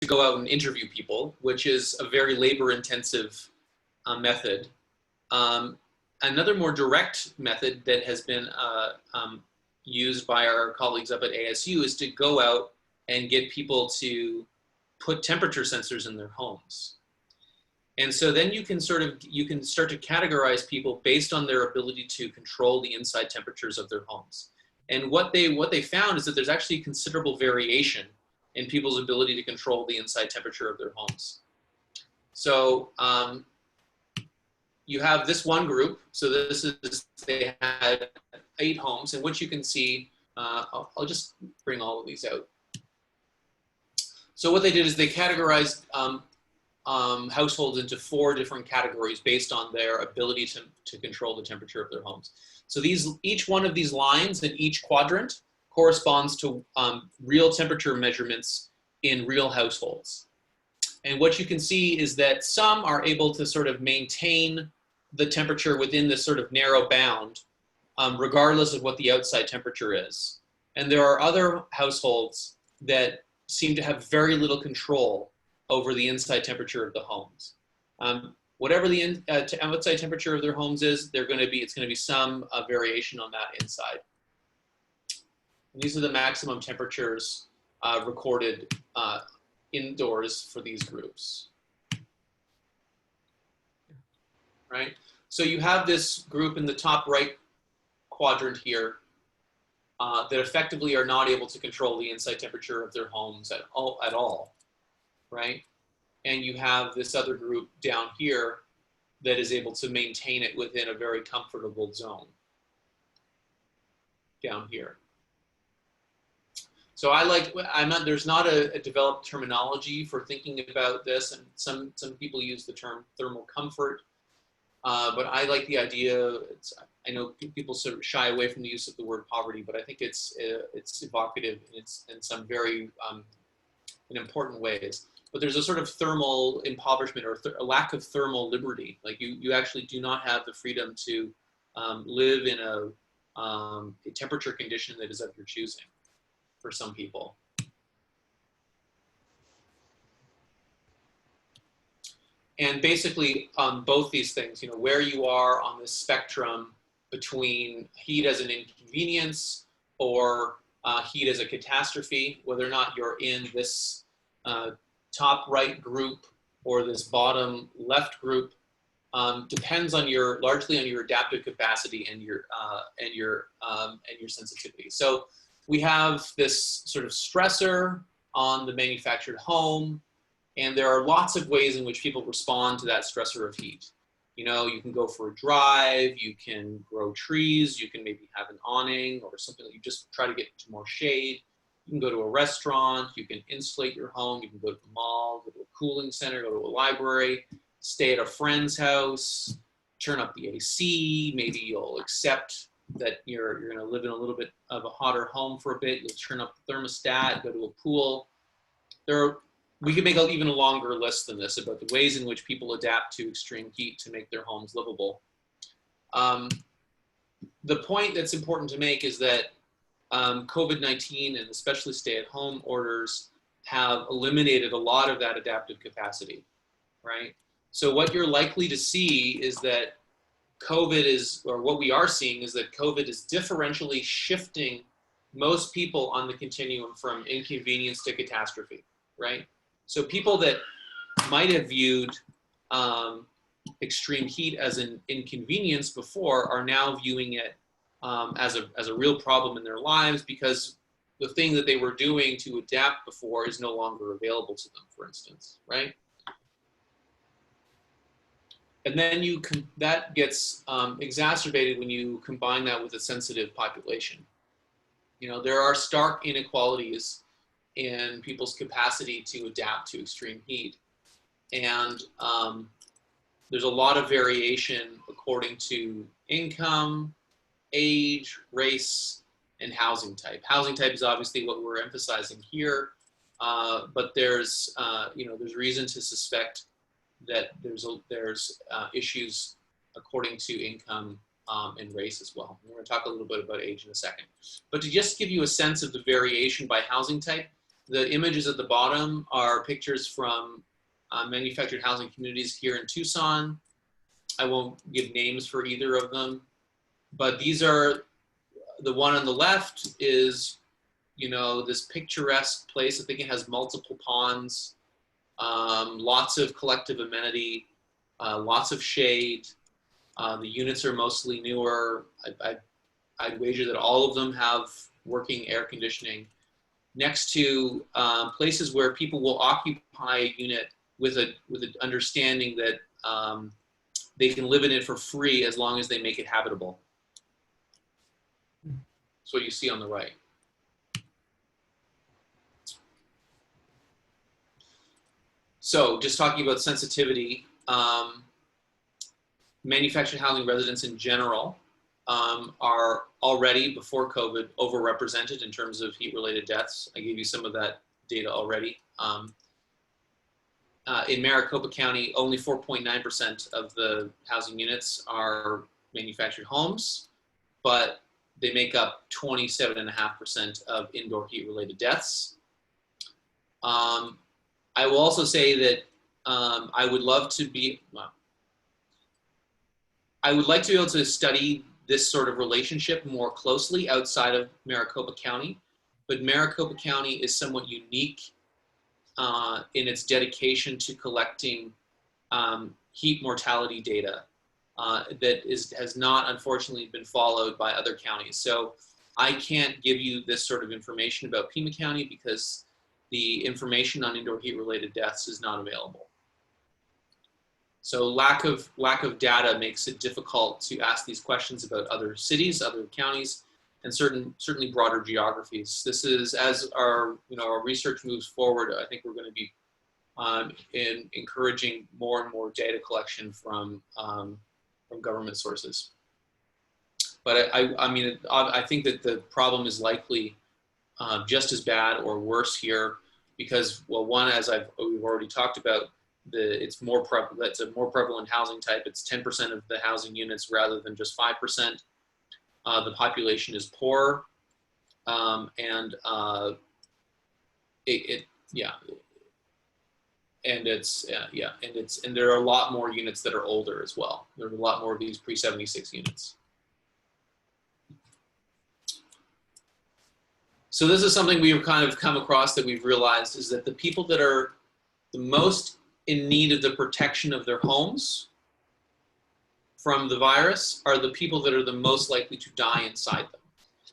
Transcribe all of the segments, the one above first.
to go out and interview people, which is a very labor-intensive method. Another more direct method that has been used by our colleagues up at ASU is to go out and get people to put temperature sensors in their homes. And so then you can start to categorize people based on their ability to control the inside temperatures of their homes. And what they found is that there's actually considerable variation in people's ability to control the inside temperature of their homes. So you have this one group. So they had 8 homes, in which you can see, I'll just bring all of these out. So what they did is they categorized households into 4 different categories based on their ability to control the temperature of their homes. So each one of these lines in each quadrant corresponds to real temperature measurements in real households. And what you can see is that some are able to sort of maintain the temperature within this sort of narrow bound, regardless of what the outside temperature is. And there are other households that seem to have very little control over the inside temperature of the homes. Whatever the outside temperature of their homes is, it's going to be some variation on that inside. And these are the maximum temperatures recorded indoors for these groups. Right? So you have this group in the top right quadrant here that effectively are not able to control the inside temperature of their homes at all, right? And you have this other group down here that is able to maintain it within a very comfortable zone down here. So there's not a developed terminology for thinking about this, and some people use the term thermal comfort, but I like the idea. I know people sort of shy away from the use of the word poverty, but I think it's evocative in some very in important ways. But there's a sort of thermal impoverishment or a lack of thermal liberty. Like you actually do not have the freedom to live in a temperature condition that is of your choosing for some people. And basically both these things, where you are on this spectrum between heat as an inconvenience or heat as a catastrophe, whether or not you're in this top right group or this bottom left group, depends on largely on your adaptive capacity and your sensitivity. So we have this sort of stressor on the manufactured home, and there are lots of ways in which people respond to that stressor of heat. You can go for a drive, you can grow trees, you can maybe have an awning or something that you just try to get to more shade. You can go to a restaurant, you can insulate your home, you can go to the mall, go to a cooling center, go to a library, stay at a friend's house, turn up the AC, maybe you'll accept that you're going to live in a little bit of a hotter home for a bit, you'll turn up the thermostat, go to a pool. We could make even a longer list than this about the ways in which people adapt to extreme heat to make their homes livable. The point that's important to make is that COVID-19 and especially stay-at-home orders have eliminated a lot of that adaptive capacity, right? So what you're likely to see is that what we are seeing is that COVID is differentially shifting most people on the continuum from inconvenience to catastrophe, right? So people that might have viewed extreme heat as an inconvenience before are now viewing it as a real problem in their lives because the thing that they were doing to adapt before is no longer available to them, for instance, right? And then that gets exacerbated when you combine that with a sensitive population. There are stark inequalities in people's capacity to adapt to extreme heat. And there's a lot of variation according to income, age, race, and housing type. Housing type is obviously what we're emphasizing here, but there's reason to suspect that there's issues according to income and race as well. We're going to talk a little bit about age in a second. But to just give you a sense of the variation by housing type, The images at the bottom are pictures from manufactured housing communities here in Tucson. I won't give names for either of them, but these are, the one on the left is, you know, this picturesque place. I think it has multiple ponds, lots of collective amenity, lots of shade. The units are mostly newer. I'd wager that all of them have working air conditioning. Next to places where people will occupy a unit with an understanding that they can live in it for free as long as they make it habitable. That's what you see on the right. So just talking about sensitivity, manufactured housing residents in general are already, before COVID, overrepresented in terms of heat-related deaths. I gave you some of that data already. In Maricopa County, only 4.9% of the housing units are manufactured homes, but they make up 27.5% of indoor heat-related deaths. I will also say that I would love to be, well, I would like to be able to study this sort of relationship more closely outside of Maricopa County, but Maricopa County is somewhat unique in its dedication to collecting heat mortality data that has not, unfortunately, been followed by other counties. So I can't give you this sort of information about Pima County because the information on indoor heat-related deaths is not available. So lack of data makes it difficult to ask these questions about other cities, other counties, and certainly broader geographies. This is, as our research moves forward, I think we're going to be encouraging more and more data collection from government sources. But I think that the problem is likely just as bad or worse here because, well, one, as we've already talked about, it's a more prevalent housing type. It's 10% of the housing units rather than just 5%. The population is poor, and there are a lot more units that are older as well. There are a lot more of these pre-76 units. So this is something we've kind of come across that we've realized is that the people that are the most in need of the protection of their homes from the virus are the people that are the most likely to die inside them.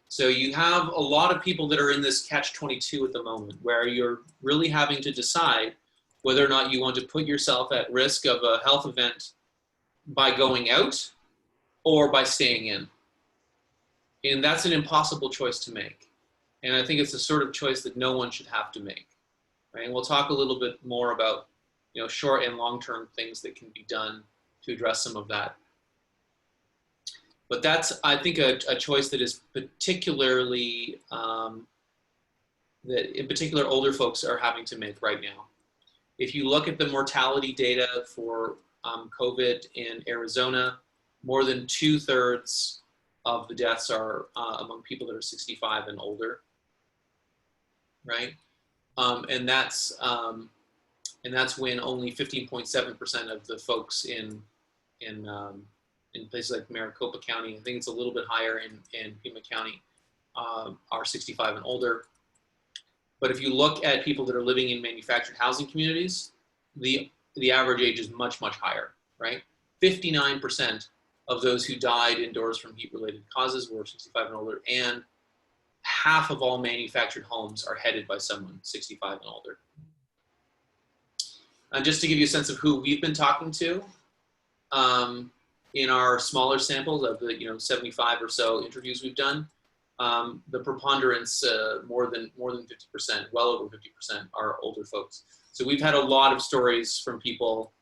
So you have a lot of people that are in this catch-22 at the moment where you're really having to decide whether or not you want to put yourself at risk of a health event by going out or by staying in. And that's an impossible choice to make. And I think it's the sort of choice that no one should have to make. Right? And we'll talk a little bit more about short and long-term things that can be done to address some of that. But that's, I think, a choice that is particularly, that in particular older folks are having to make right now. If you look at the mortality data for COVID in Arizona, more than 2/3 of the deaths are among people that are 65 and older, right? And that's when only 15.7% of the folks in places like Maricopa County, I think it's a little bit higher in Pima County, are 65 and older. But if you look at people that are living in manufactured housing communities, the average age is much, much higher, right? 59% of those who died indoors from heat-related causes were 65 and older, and half of all manufactured homes are headed by someone 65 and older. And just to give you a sense of who we've been talking to, in our smaller samples of the 75 or so interviews we've done, the preponderance, more than 50%, well over 50%, are older folks. So we've had a lot of stories from people,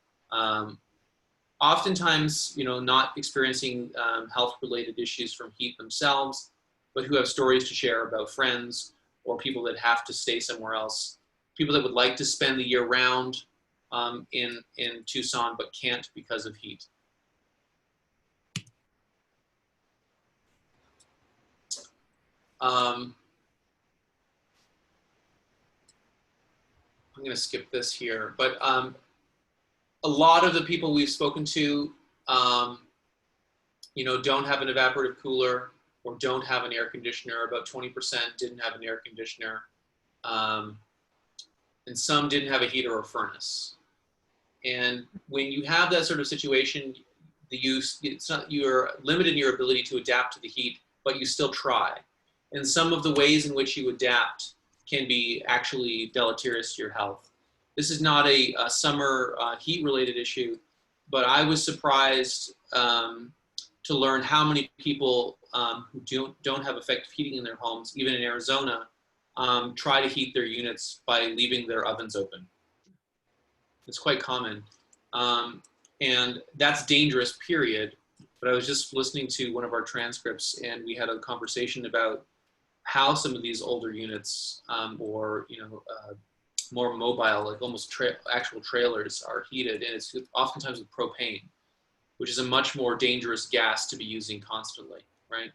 oftentimes not experiencing health-related issues from heat themselves, but who have stories to share about friends or people that have to stay somewhere else, people that would like to spend the year round in Tucson but can't because of heat. I'm going to skip this here, but a lot of the people we've spoken to, you know, don't have an evaporative cooler or don't have an air conditioner. About 20% didn't have an air conditioner. And some didn't have a heater or furnace. And when you have that sort of situation, you're limited in your ability to adapt to the heat, but you still try. And some of the ways in which you adapt can be actually deleterious to your health. This is not a summer heat-related issue, but I was surprised to learn how many people who don't have effective heating in their homes, even in Arizona, try to heat their units by leaving their ovens open. It's quite common. And that's dangerous, period. But I was just listening to one of our transcripts, and we had a conversation about how some of these older units or, you know, more mobile, like almost actual trailers are heated, and it's oftentimes with propane, which is a much more dangerous gas to be using constantly, right?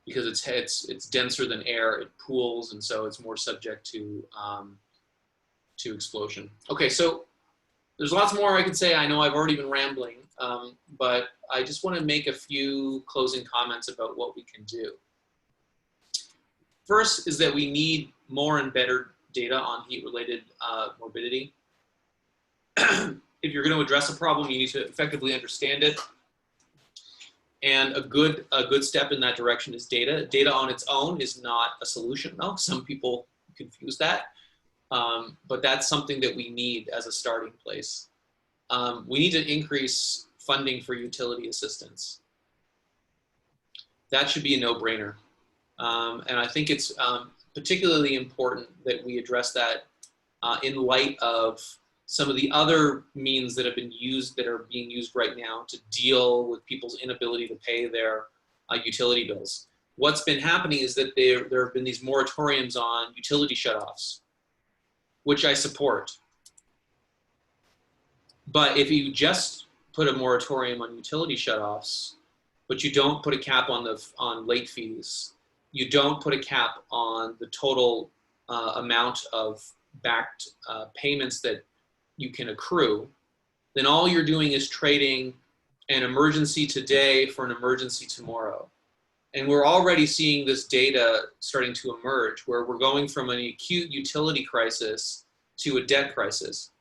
Because it's denser than air, it pools, and so it's more subject to explosion. Okay, so there's lots more I could say. I know I've already been rambling, but I just want to make a few closing comments about what we can do. First is that we need more and better data on heat-related morbidity. If you're going to address a problem, you need to effectively understand it. And a good step in that direction is data. Data on its own is not a solution, though. Some people confuse that. But that's something that we need as a starting place. We need to increase funding for utility assistance. That should be a no-brainer. And I think it's particularly important that we address that in light of some of the other means that have been used, that are being used right now to deal with people's inability to pay their utility bills. What's been happening is that there have been these moratoriums on utility shutoffs, which I support. But if you just put a moratorium on utility shutoffs, but you don't put a cap on late fees, you don't put a cap on the total amount of backed payments that you can accrue, then all you're doing is trading an emergency today for an emergency tomorrow. And we're already seeing this data starting to emerge, where we're going from an acute utility crisis to a debt crisis.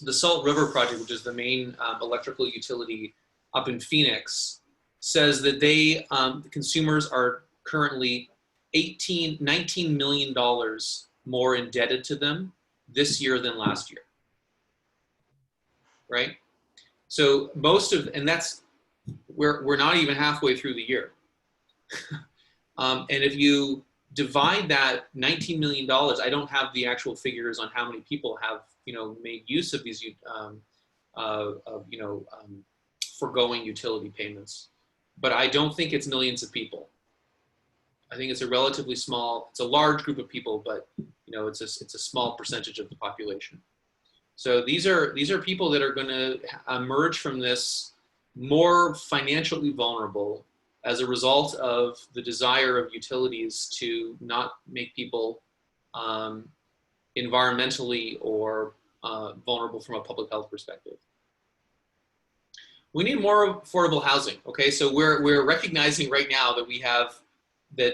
The Salt River Project, which is the main electrical utility up in Phoenix, says that the consumers are currently $19 million more indebted to them this year than last year, right? So and that's, we're not even halfway through the year. And if you divide that $19 million, I don't have the actual figures on how many people have, you know, made use of these, foregoing utility payments. But I don't think it's millions of people. I think it's a relatively small, it's a large group of people, but you know, it's a small percentage of the population. So these are people that are going to emerge from this more financially vulnerable as a result of the desire of utilities to not make people environmentally or vulnerable from a public health perspective. We need more affordable housing. Okay, so we're recognizing right now that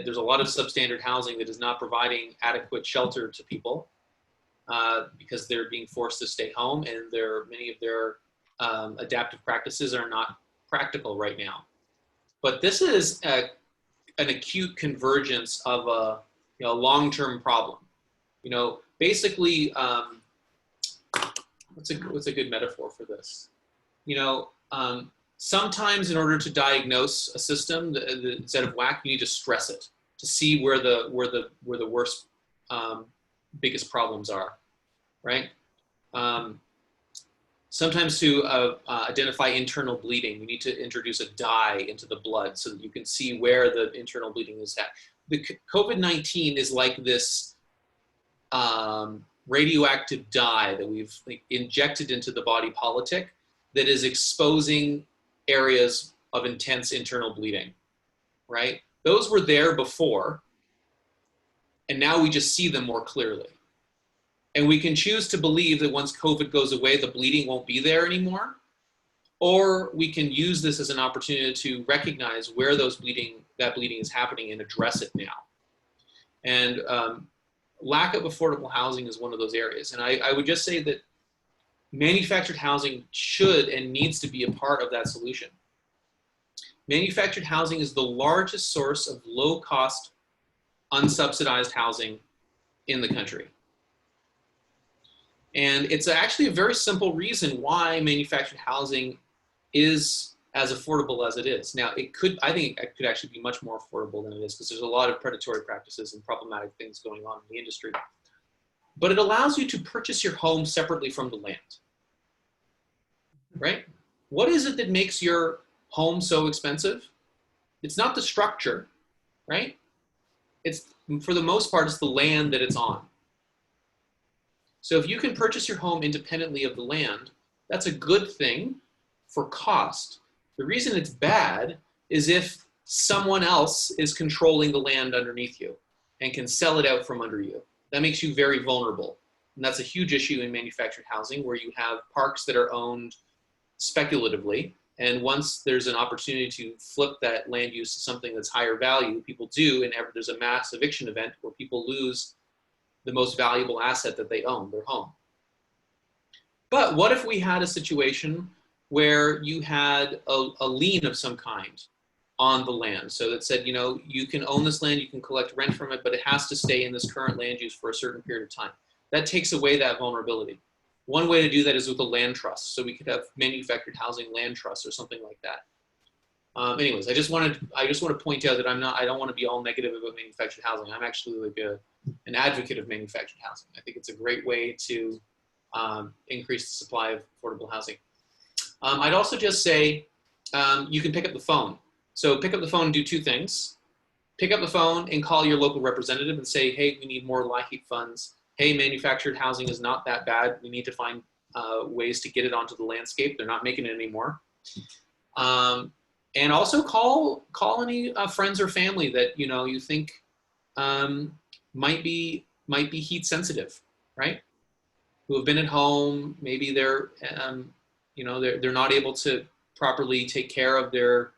there's a lot of substandard housing that is not providing adequate shelter to people because they're being forced to stay home, and many of their adaptive practices are not practical right now. But this is an acute convergence of a long-term problem. You know, basically, what's a good metaphor for this? You know, sometimes in order to diagnose a system that's out of whack, you need to stress it to see where the worst, biggest problems are, right? Sometimes to identify internal bleeding, you need to introduce a dye into the blood so that you can see where the internal bleeding is at. The COVID-19 is like this radioactive dye that we've injected into the body politic that is exposing areas of intense internal bleeding, right? Those were there before, and now we just see them more clearly. And we can choose to believe that once COVID goes away, the bleeding won't be there anymore. Or we can use this as an opportunity to recognize where that bleeding is happening and address it now. And lack of affordable housing is one of those areas. And I would just say that manufactured housing should and needs to be a part of that solution. Manufactured housing is the largest source of low-cost, unsubsidized housing in the country. And it's actually a very simple reason why manufactured housing is as affordable as it is. Now, I think it could actually be much more affordable than it is, because there's a lot of predatory practices and problematic things going on in the industry. But it allows you to purchase your home separately from the land, right? What is it that makes your home so expensive? It's not the structure, right? It's, for the most part, it's the land that it's on. So if you can purchase your home independently of the land, that's a good thing for cost. The reason it's bad is if someone else is controlling the land underneath you and can sell it out from under you. That makes you very vulnerable. And that's a huge issue in manufactured housing, where you have parks that are owned speculatively. And once there's an opportunity to flip that land use to something that's higher value, people do, and there's a mass eviction event where people lose the most valuable asset that they own, their home. But what if we had a situation where you had a lien of some kind on the land? So that said, you can own this land, you can collect rent from it, but it has to stay in this current land use for a certain period of time. That takes away that vulnerability. One way to do that is with a land trust. So we could have manufactured housing land trusts or something like that. Anyways, I just want to point out that I don't want to be all negative about manufactured housing. I'm actually like an advocate of manufactured housing. I think it's a great way to increase the supply of affordable housing. I'd also just say you can pick up the phone. So pick up the phone and do two things. Pick up the phone and call your local representative and say, hey, we need more LIHEAP funds. Hey, manufactured housing is not that bad. We need to find ways to get it onto the landscape. They're not making it anymore. And also call any friends or family that you think might be heat sensitive, right? Who have been at home. Maybe they're they're not able to properly take care of their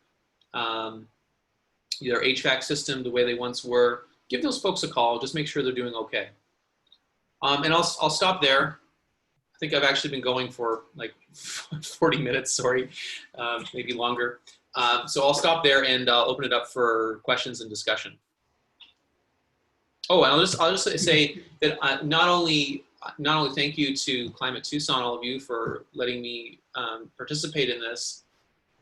HVAC system the way they once were. Give those folks a call. Just make sure they're doing okay. And I'll stop there. I think I've actually been going for like 40 minutes. Sorry, maybe longer. So I'll stop there and I'll open it up for questions and discussion. Oh, and I'll just say that not only thank you to Climate Tucson, all of you, for letting me participate in this,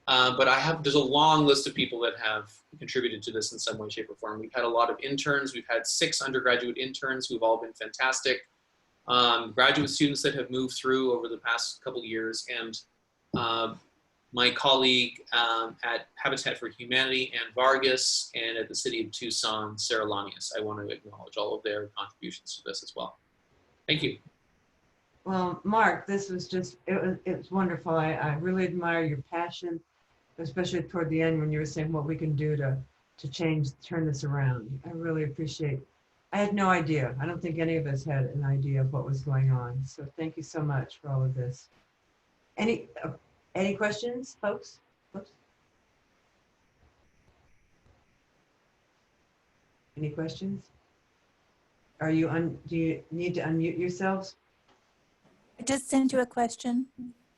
but there's a long list of people that have contributed to this in some way, shape, or form. We've had a lot of interns. We've had 6 undergraduate interns who've all been fantastic. Graduate students that have moved through over the past couple of years, and my colleague at Habitat for Humanity, Ann Vargas, and at the City of Tucson, Sarah Lanius. I want to acknowledge all of their contributions to this as well. Thank you. Well, Mark, this was just, it was wonderful. I really admire your passion, especially toward the end when you were saying what we can do to turn this around. I really appreciate. I had no idea. I don't think any of us had an idea of what was going on. So thank you so much for all of this. Any questions, folks? Any questions? Do you need to unmute yourselves? I just sent you a question.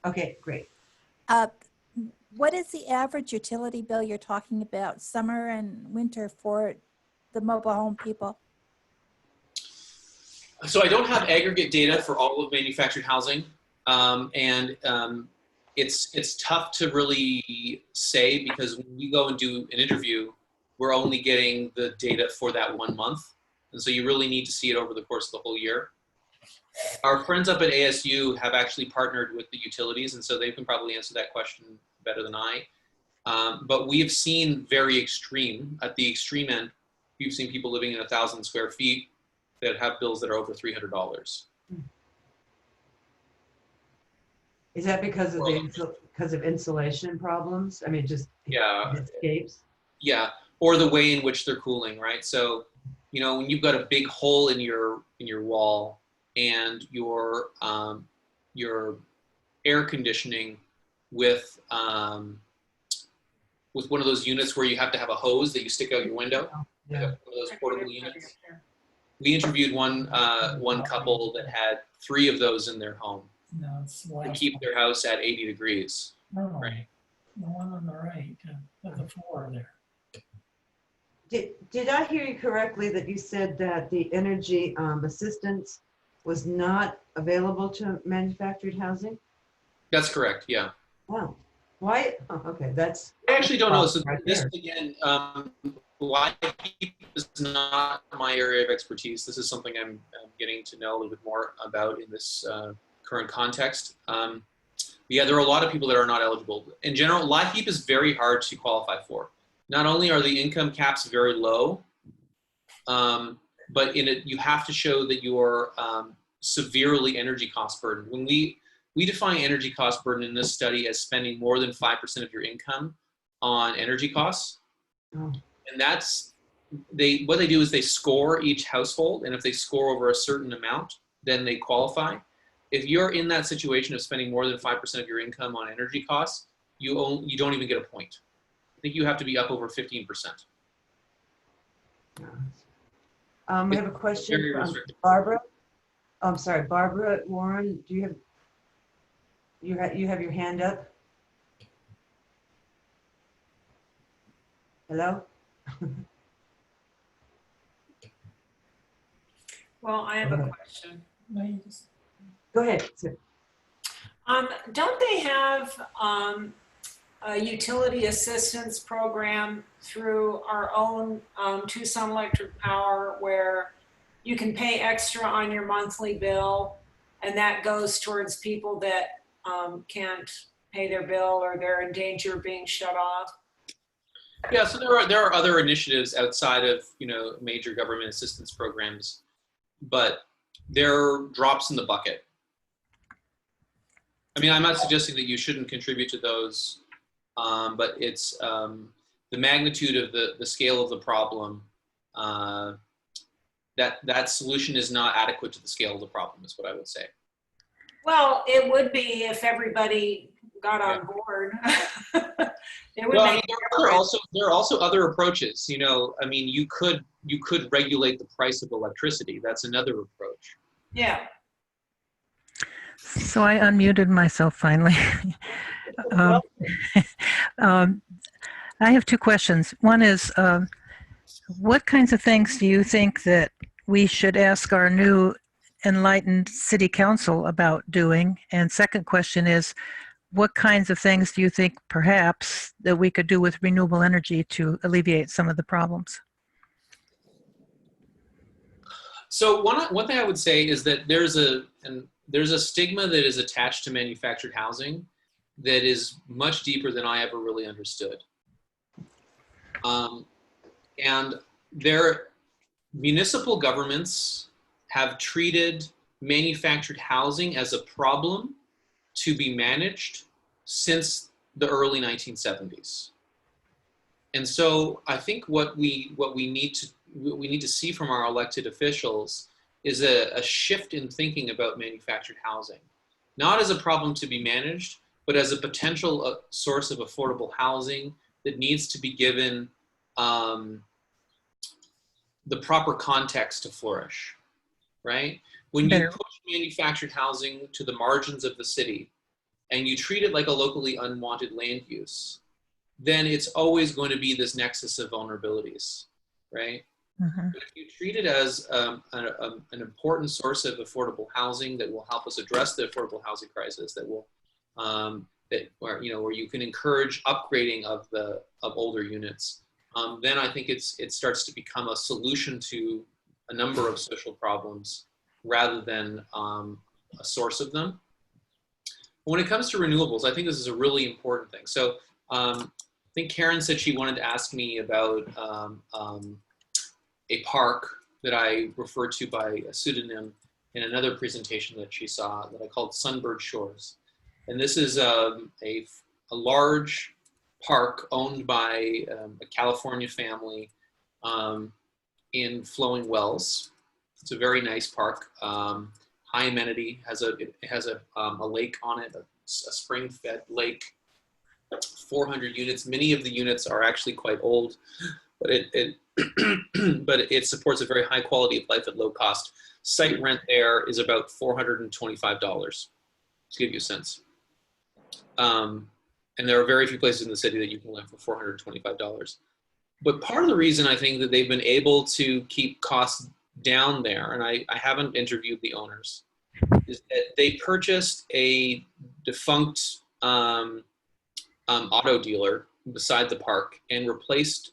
Okay, great. What is the average utility bill you're talking about, summer and winter, for the mobile home people? So I don't have aggregate data for all of manufactured housing, it's tough to really say, because when we go and do an interview, we're only getting the data for that 1 month. And so you really need to see it over the course of the whole year. Our friends up at ASU have actually partnered with the utilities, and so they can probably answer that question better than I. But we have seen at the extreme end, we've seen people living in 1,000 square feet that have bills that are over $300. Is that because of insulation problems? I mean, just escapes? Yeah, or the way in which they're cooling, right? So, when you've got a big hole in your wall, and your air conditioning with one of those units where you have to have a hose that you stick out your window. Yeah. One of those portable units. We interviewed one couple that had 3 of those in their home No, it's the to last keep one. their house at 80 degrees. No, Right. the one on the right, the 4 there. Did I hear you correctly that you said that the energy assistance was not available to manufactured housing? That's correct. Yeah. Wow. Why? Oh, okay, that's. I actually don't know. So Right this there. again, LIHEAP is not my area of expertise. This is something I'm getting to know a little bit more about in this current context. Yeah, there are a lot of people that are not eligible. In general, LIHEAP is very hard to qualify for. Not only are the income caps very low, but in it you have to show that you're severely energy cost burden. When we define energy cost burden in this study as spending more than 5% of your income on energy costs. Oh. And that's, what they do is they score each household, and if they score over a certain amount, then they qualify. If you're in that situation of spending more than 5% of your income on energy costs, you don't even get a point. I think you have to be up over 15%. We have a question Very from restrictive. Barbara. I'm sorry, Barbara Warren, do you have your hand up? Hello? Well, I have a Okay. question. No, you just- Go ahead. Sue. Don't they have a utility assistance program through our own Tucson Electric Power where you can pay extra on your monthly bill, and that goes towards people that can't pay their bill or they're in danger of being shut off? Yeah, so there are other initiatives outside of major government assistance programs, but they're drops in the bucket. I mean, I'm not suggesting that you shouldn't contribute to those, but it's the magnitude of the scale of the problem. That solution is not adequate to the scale of the problem, is what I would say. Well, it would be if everybody got on board. It would Well, I make mean, a difference. there are also other approaches. I mean, you could regulate the price of electricity. That's another approach. Yeah. So I unmuted myself finally. um, I have 2 questions. One is, what kinds of things do you think that we should ask our new enlightened city council about doing? And second question is, what kinds of things do you think perhaps that we could do with renewable energy to alleviate some of the problems? So one thing I would say is that there's a stigma that is attached to manufactured housing that is much deeper than I ever really understood. And municipal governments have treated manufactured housing as a problem to be managed since the early 1970s. And so I think what we need to see from our elected officials is a shift in thinking about manufactured housing, not as a problem to be managed, but as a potential source of affordable housing that needs to be given the proper context to flourish, right? When you push manufactured housing to the margins of the city and you treat it like a locally unwanted land use, then it's always going to be this nexus of vulnerabilities, right? Mm-hmm. But if you treat it as an important source of affordable housing that will help us address the affordable housing crisis, that will where you can encourage upgrading of older units, then I think it starts to become a solution to a number of social problems rather than a source of them. When it comes to renewables, I think this is a really important thing. So I think Karen said she wanted to ask me about a park that I referred to by a pseudonym in another presentation that she saw that I called Sunbird Shores. And this is a large park owned by a California family in Flowing Wells. It's a very nice park. high amenity, it has a lake on it, a spring-fed lake, 400 units. Many of the units are actually quite old, but it supports a very high quality of life at low cost. Site rent there is about $425, to give you a sense. And there are very few places in the city that you can live for $425. But part of the reason I think that they've been able to keep costs down there, and I haven't interviewed the owners, is that they purchased a defunct auto dealer beside the park and replaced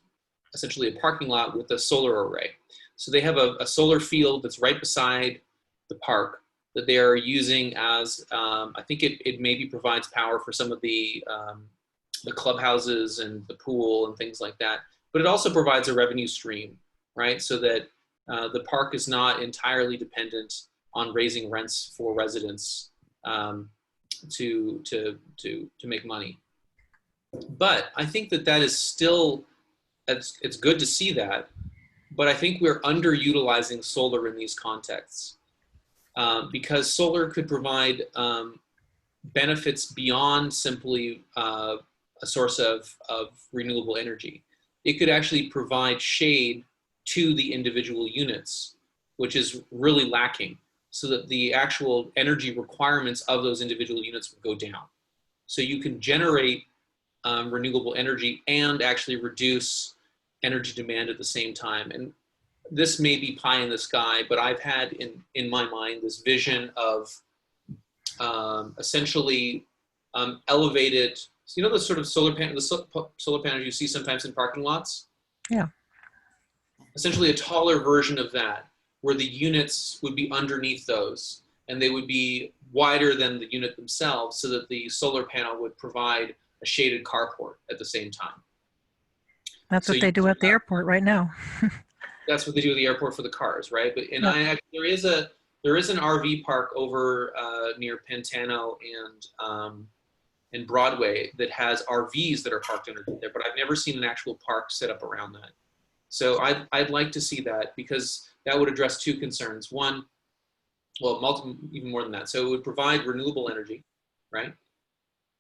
essentially a parking lot with a solar array. So they have a solar field that's right beside the park that they are using as, I think it maybe provides power for some of the clubhouses and the pool and things like that. But it also provides a revenue stream, right? So that the park is not entirely dependent on raising rents for residents to make money. But I think that is still, it's good to see that, but I think we're underutilizing solar in these contexts because solar could provide benefits beyond simply a source of renewable energy. It could actually provide shade to the individual units, which is really lacking, so that the actual energy requirements of those individual units would go down. So you can generate renewable energy and actually reduce energy demand at the same time. And this may be pie in the sky, but I've had in my mind this vision of essentially elevated, you know, the sort of solar panels you see sometimes in parking lots? Yeah. Essentially a taller version of that, where the units would be underneath those and they would be wider than the unit themselves so that the solar panel would provide a shaded carport at the same time. That's So what they do at the airport right now. That's what they do at the airport for the cars, right? But there is an RV park over near Pantano and Broadway that has RVs that are parked underneath there, but I've never seen an actual park set up around that. So I'd like to see that, because that would address two concerns. One, well, even more than that. So it would provide renewable energy, right?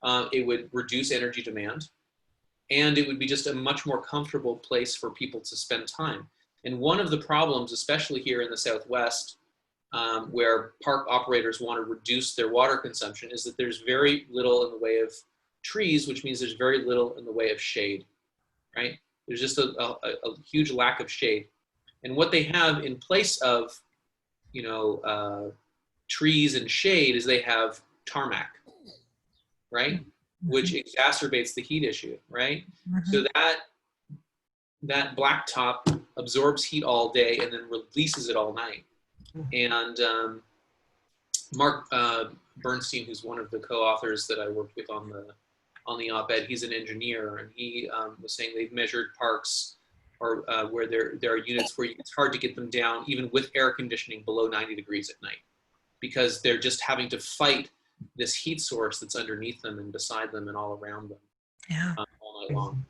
It would reduce energy demand, and it would be just a much more comfortable place for people to spend time. And one of the problems, especially here in the Southwest, where park operators want to reduce their water consumption, is that there's very little in the way of trees, which means there's very little in the way of shade, right? There's just a huge lack of shade. And what they have in place of, you know, trees and shade is they have tarmac, right? Which exacerbates the heat issue, right? Mm-hmm. So that blacktop absorbs heat all day and then releases it all night. And Mark Bernstein, who's one of the co-authors that I worked with on the op-ed, he's an engineer, and he was saying they've measured parks or where there are units where it's hard to get them down, even with air conditioning, below 90 degrees at night, because they're just having to fight this heat source that's underneath them and beside them and all around them, Yeah. all night long.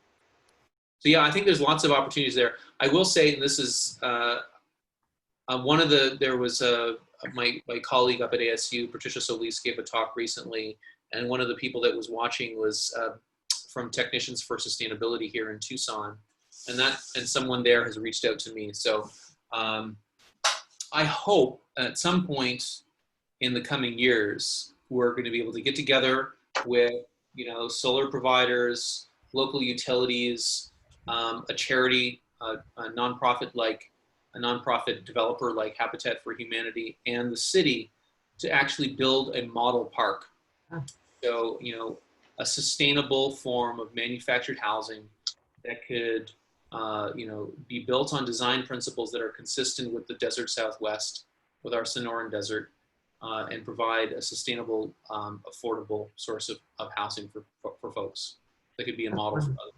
So yeah, I think there's lots of opportunities there. I will say, and this is there was my colleague up at ASU, Patricia Solis, gave a talk recently, and one of the people that was watching was from Technicians for Sustainability here in Tucson, and someone there has reached out to me. So I hope at some point in the coming years, we're going to be able to get together with, you know, solar providers, local utilities, a charity, a nonprofit developer like Habitat for Humanity, and the city to actually build a model park. So, you know, a sustainable form of manufactured housing that could, you know, be built on design principles that are consistent with the desert Southwest, with our Sonoran Desert, and provide a sustainable, affordable source of housing for folks that could be a model for others.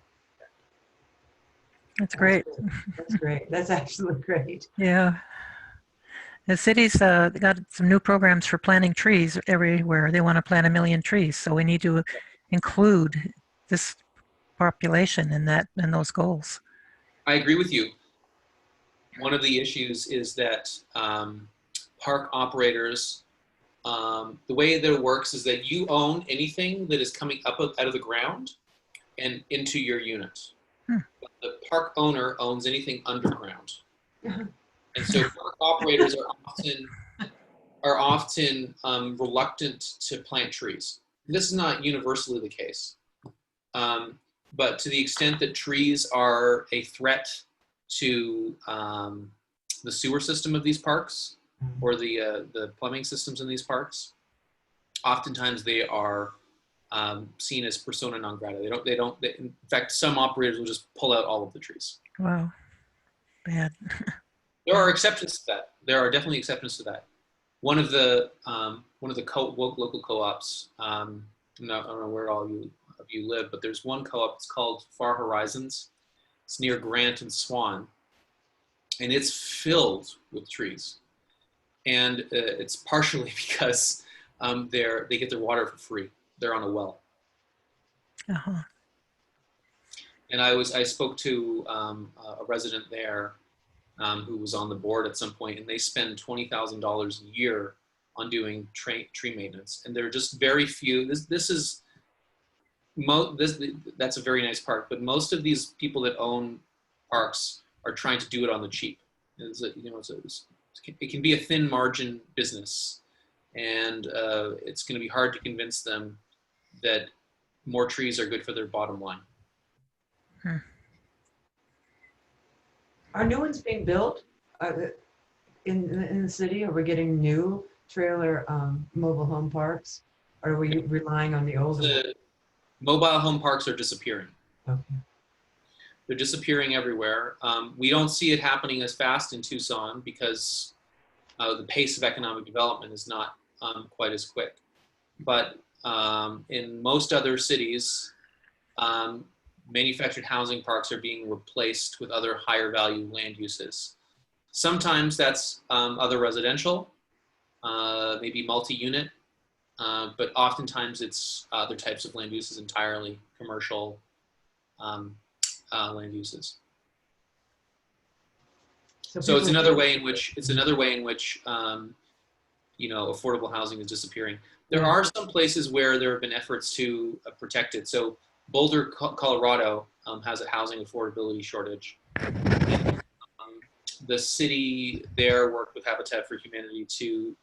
That's great. That's great. That's absolutely great. Yeah. The city's got some new programs for planting trees everywhere. They want to plant 1 million trees. So we need to include this population in those goals. I agree with you. One of the issues is that park operators the way that it works is that you own anything that is coming up out of the ground and into your unit. The park owner owns anything underground. And so park operators are often reluctant to plant trees. This is not universally the case. But to the extent that trees are a threat to the sewer system of these parks or the plumbing systems in these parks, oftentimes they are seen as persona non grata. In fact, some operators will just pull out all of the trees. Wow. Bad. There are exceptions to that. There are definitely exceptions to that. One of the local co-ops, I don't know where all of you live, but there's one co-op. It's called Far Horizons. It's near Grant and Swan, and it's filled with trees. And it's partially because they get their water for free. They're on a well. Uh-huh. And I spoke to a resident there who was on the board at some point, and they spend $20,000 a year on doing tree maintenance. And there are just very few. That's a very nice park, but most of these people that own parks are trying to do it on the cheap. It can be a thin margin business, and it's going to be hard to convince them that more trees are good for their bottom line. Are new ones being built in the city? Are we getting new trailer mobile home parks? Or are we relying on the older ones? The mobile home parks are disappearing. Okay. They're disappearing everywhere. We don't see it happening as fast in Tucson because the pace of economic development is not quite as quick. But in most other cities, manufactured housing parks are being replaced with other higher value land uses. Sometimes that's other residential, maybe multi-unit, but oftentimes it's other types of land uses entirely, commercial land uses. So it's another way in which affordable housing is disappearing. There are some places where there have been efforts to protect it. So Boulder, Colorado has a housing affordability shortage. And, the city there worked with Habitat for Humanity to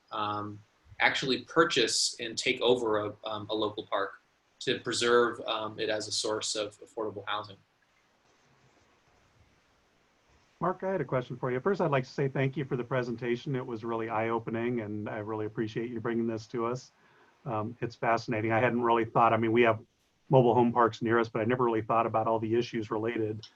actually purchase and take over a local park to preserve it as a source of affordable housing. Mark, I had a question for you. First, I'd like to say thank you for the presentation. It was really eye-opening, and I really appreciate you bringing this to us. It's fascinating. I hadn't really thought, we have mobile home parks near us, but I never really thought about all the issues related.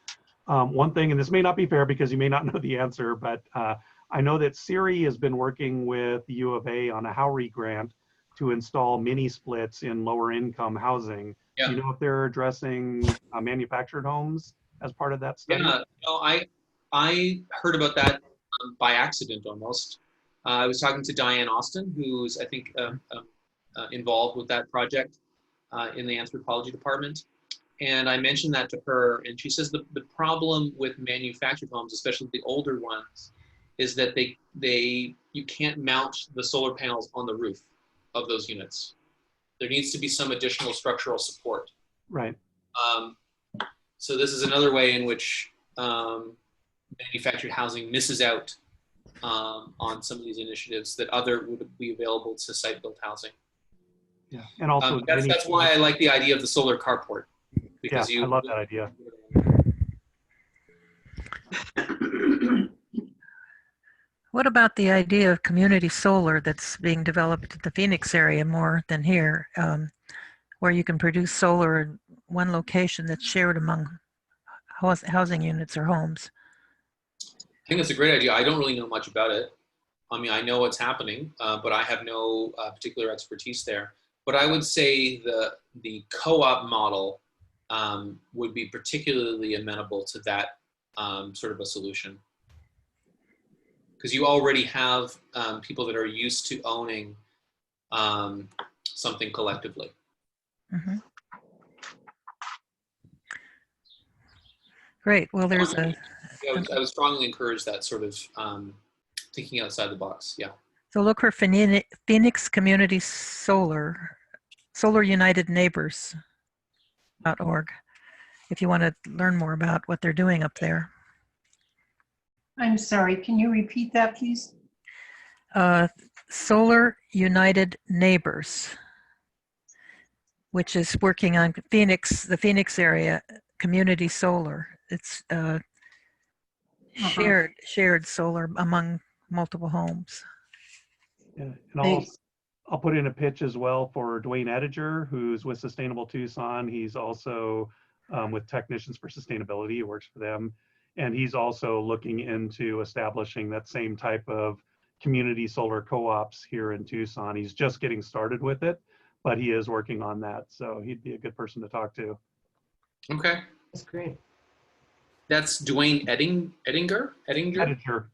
One thing, and this may not be fair because you may not know the answer, but I know that Searing has been working with the U of A on a Howry grant to install mini splits in lower income housing. Yeah. Do you know if they're addressing manufactured homes as part of that study? Yeah, I heard about that by accident almost. I was talking to Diane Austin, who's I think involved with that project in the anthropology department. And I mentioned that to her, and she says the problem with manufactured homes, especially the older ones, is that you can't mount the solar panels on the roof of those units. There needs to be some additional structural support. Right. So this is another way in which manufactured housing misses out on some of these initiatives that would be available to site-built housing. Yeah, and also that's why I like the idea of the solar carport. Because I love that idea. What about the idea of community solar that's being developed in the Phoenix area more than here, where you can produce solar in one location that's shared among housing units or homes? I think that's a great idea. I don't really know much about it. I know what's happening, but I have no particular expertise there. But I would say the co-op model would be particularly amenable to that sort of a solution. Because you already have people that are used to owning something collectively. Mm-hmm. Great. Well, there's I would strongly encourage that sort of thinking outside the box. Yeah. So look for Phoenix Community Solar, Solar United Neighbors.org if you want to learn more about what they're doing up there. I'm sorry, can you repeat that, please? Solar United Neighbors, which is working on the Phoenix area, community solar. It's shared solar among multiple homes. Yeah, and Thanks. I'll put in a pitch as well for Dwayne Ediger, who's with Sustainable Tucson. He's also with Technicians for Sustainability. He works for them. And he's also looking into establishing that same type of community solar co-ops here in Tucson. He's just getting started with it, but he is working on that. So he'd be a good person to talk to. Okay. That's great. That's Dwayne Edinger? Ediger, Ediger.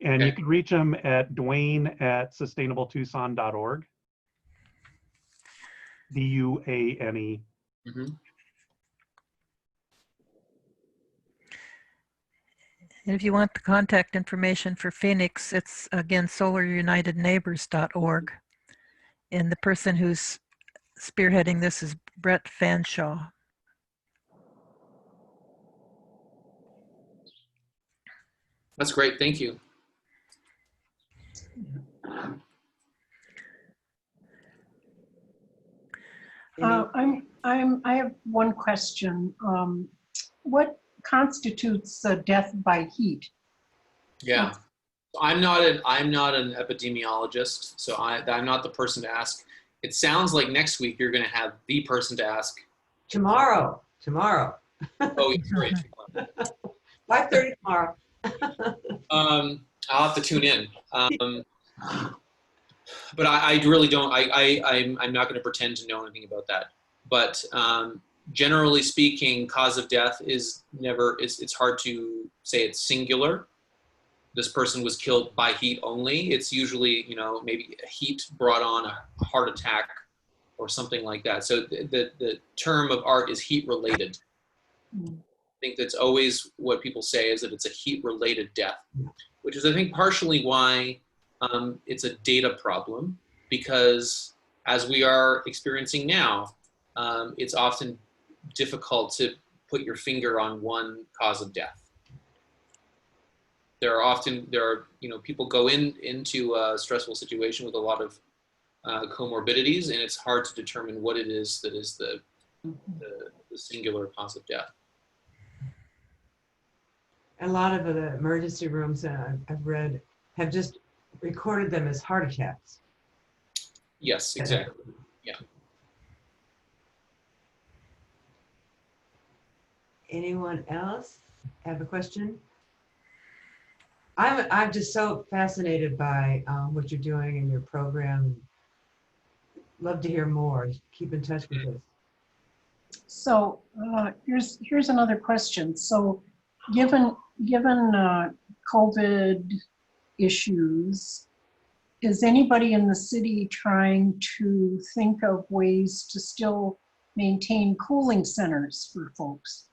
And you Okay. can reach him at Dwayne@sustainabletucson.org. DUANE. Mm-hmm. And if you want the contact information for Phoenix, it's again solarunitedneighbors.org. And the person who's spearheading this is Brett Fanshaw. That's great. Thank you. I have one question. What constitutes death by heat? Yeah. I'm not an epidemiologist, so I'm not the person to ask. It sounds like next week you're going to have the person to ask. Tomorrow. Oh, great. 5:30 tomorrow. I'll have to tune in. But I really don't. I'm not going to pretend to know anything about that. But generally speaking, cause of death is never. It's hard to say it's singular. This person was killed by heat only. It's usually, maybe heat brought on a heart attack or something like that. So the term of art is heat related. I think that's always what people say, is that it's a heat related death, which is, I think, partially why it's a data problem, because as we are experiencing now, it's often difficult to put your finger on one cause of death. There are people go into a stressful situation with a lot of comorbidities, and it's hard to determine what it is that is the singular cause of death. A lot of the emergency rooms I've read have just recorded them as heart attacks. Yes, exactly. Yeah. Anyone else have a question? I'm just so fascinated by what you're doing in your program. Love to hear more. Keep in touch with us. So here's another question. So given COVID issues, is anybody in the city trying to think of ways to still maintain cooling centers for folks?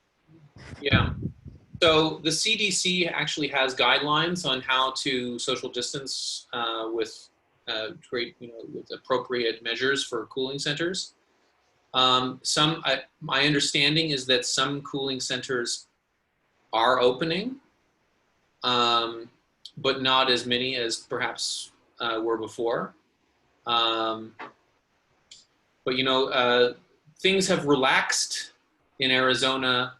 Yeah. So the CDC actually has guidelines on how to social distance with with appropriate measures for cooling centers. My understanding is that some cooling centers are opening, but not as many as perhaps were before. But things have relaxed in Arizona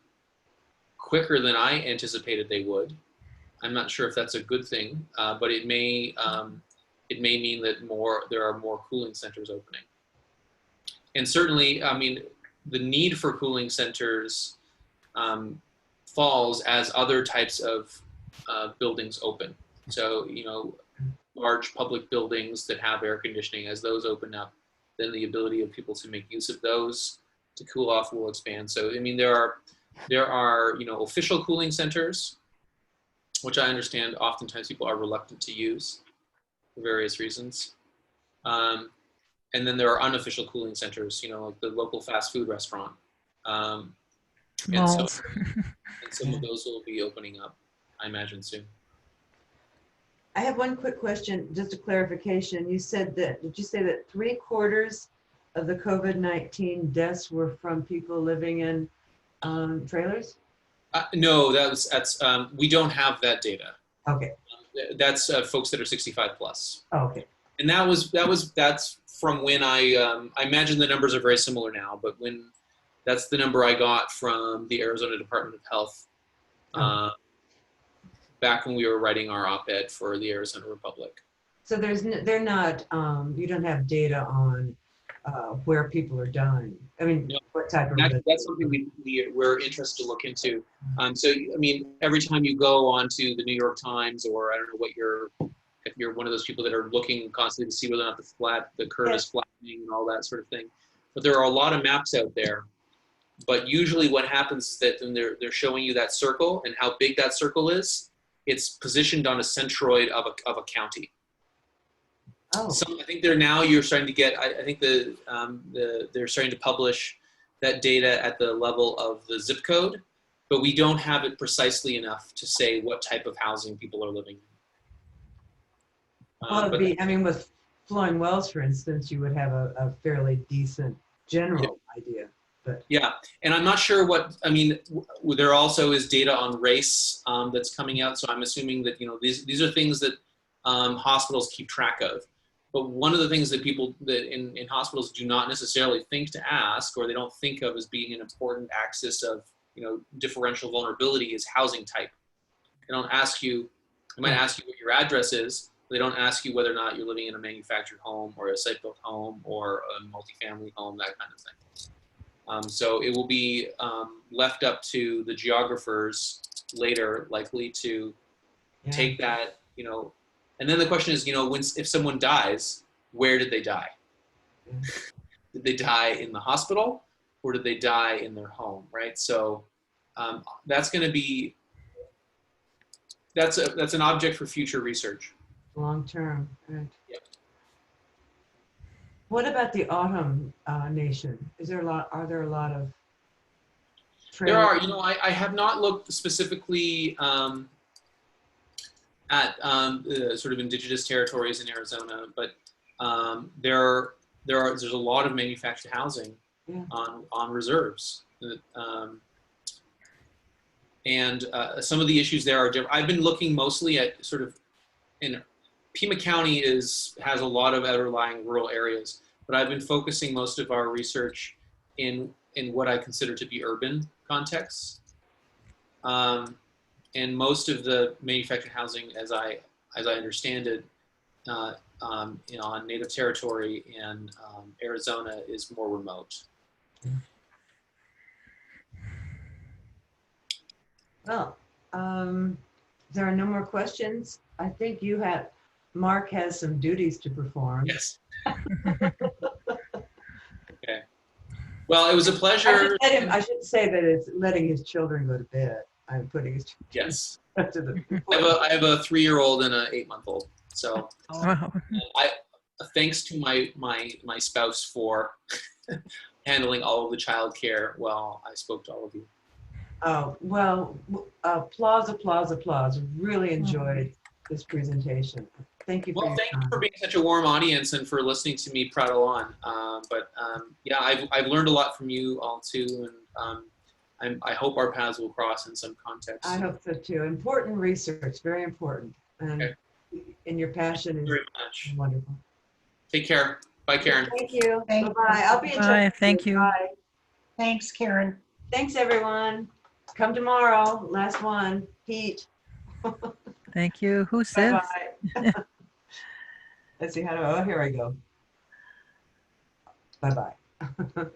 quicker than I anticipated they would. I'm not sure if that's a good thing, but it may mean that there are more cooling centers opening. And certainly, the need for cooling centers falls as other types of buildings open. So, large public buildings that have air conditioning, as those open up, then the ability of people to make use of those to cool off will expand. So, there are official cooling centers, which I understand oftentimes people are reluctant to use for various reasons. And then there are unofficial cooling centers, like the local fast food restaurant. And some of those will be opening up, I imagine, soon. I have one quick question, just a clarification. You said that, did you say that 3/4 of the COVID-19 deaths were from people living in trailers? No, that's we don't have that data. Okay, That's folks that are 65 plus. okay. And that's from when I imagine the numbers are very similar now, but that's the number I got from the Arizona Department of Health back when we were writing our op-ed for the Arizona Republic. So they're not, you don't have data on where people are dying. I mean, No. what type of. That's something we're interested to look into. So, I mean, every time you go onto the New York Times, or I don't know if you're one of those people that are looking constantly to see whether or not the curve is flattening and all that sort of thing. But there are a lot of maps out there. But usually what happens is that when they're showing you that circle and how big that circle is, it's positioned on a centroid of a county. Oh. I think you're starting to get, I think they're starting to publish that data at the level of the zip code, but we don't have it precisely enough to say what type of housing people are living in. Well, I mean, with flowing wells, for instance, you would have a fairly decent general idea. But yeah, and I'm not sure there also is data on race that's coming out, so I'm assuming that, these are things that hospitals keep track of. But one of the things that people that in hospitals do not necessarily think to ask, or they don't think of as being an important axis of, differential vulnerability, is housing type. They might ask you what your address is. They don't ask you whether or not you're living in a manufactured home or a site-built home or a multifamily home, that kind of thing. So it will be left up to the geographers later, likely to take that, and then the question is, if someone dies, where did they die? Did they die in the hospital, or did they die in their home, right? So that's going to be, that's an object for future research. long term. Right. Yep. What about the autumn nation? Are there a lot of There are, I have not looked specifically at sort of indigenous territories in Arizona, but there's a lot of manufactured housing on reserves, and some of the issues there are different. I've been looking mostly at sort of Pima County has a lot of underlying rural areas, but I've been focusing most of our research in what I consider to be urban contexts. And most of the manufactured housing, as I understand it, on native territory in Arizona is more remote. Well, there are no more questions. I think Mark has some duties to perform. Yes. Okay. Well, it was a pleasure. I should say that it's letting his children go to bed. I'm putting his children Yes. to the. I have a 3-year-old and an 8-month-old. So Wow. thanks to my spouse for handling all of the childcare while I spoke to all of you. Oh, well, applause. Really enjoyed this presentation. Thank you for your Thank you time. for being such a warm audience and for listening to me prattle on. Yeah, I've learned a lot from you all too, and I hope our paths will cross in some context. I hope so too. Important research, very important. And your passion is very much. wonderful. Take care. Bye, Karen. Thank you. Thank you. Bye-bye. I'll be in touch. Bye. with Thank you. Bye. Thanks, Karen. Thanks, everyone. Come tomorrow. Last one. Pete. Thank you. Who's this? Bye-bye. Let's see how to, here I go. Bye-bye.